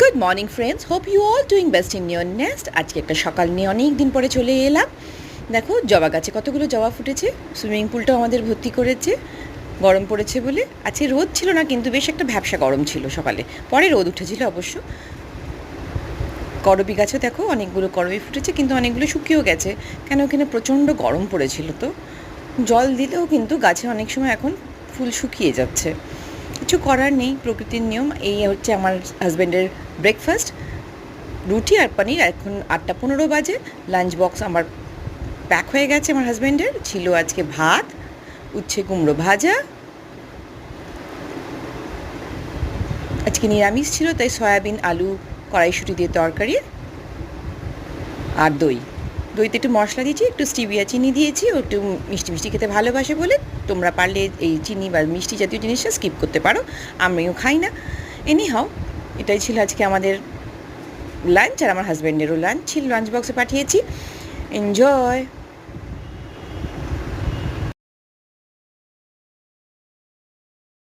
Good morning friends, hope you all doing best in your nest. আজকে একটা সকাল নিয়ে অনেক দিন পরে চলে এলাম। দেখো জবা গাছে কতগুলো জবা ফুটেছে। সুইমিং পুলটাও আমাদের ভর্তি করেছে, গরম পড়েছে বলে। আজকে রোদ ছিল না, কিন্তু বেশ একটা ভ্যাপসা গরম ছিল সকালে, পরে রোদ উঠেছিল অবশ্য। করবি গাছেও দেখো অনেকগুলো করবি ফুটেছে, কিন্তু অনেকগুলো শুকিয়েও গেছে, কেন ওখানে প্রচণ্ড গরম পড়েছিল। তো জল দিলেও কিন্তু গাছে অনেক সময় এখন ফুল শুকিয়ে যাচ্ছে। কিছু করার নেই, প্রকৃতির নিয়ম। এই হচ্ছে আমার হাজব্যান্ডের ব্রেকফাস্ট, রুটি আর পনির। এখন 8:15 বাজে। লাঞ্চ বক্স আমার প্যাক হয়ে গেছে। আমার হাজব্যান্ডের ছিল আজকে ভাত, উচ্ছে কুমড়ো ভাজা, আজকে নিরামিষ ছিল তাই সয়াবিন আলু কড়াইশুঁটি দিয়ে তরকারি, আর দই। দইতে একটু মশলা দিয়েছি, একটু স্টিভিয়া চিনি দিয়েছি। ও একটু মিষ্টি মিষ্টি খেতে ভালোবাসে বলে তোমরা পারলে এই চিনি বা মিষ্টি জাতীয় জিনিসটা স্কিপ করতে পারো, আমিও খাই না। এনি হাও, এটাই ছিল আজকে আমাদের লাঞ্চ, আর আমার হাজব্যান্ডেরও লাঞ্চ ছিল, লাঞ্চ বক্সে পাঠিয়েছি। এনজয়।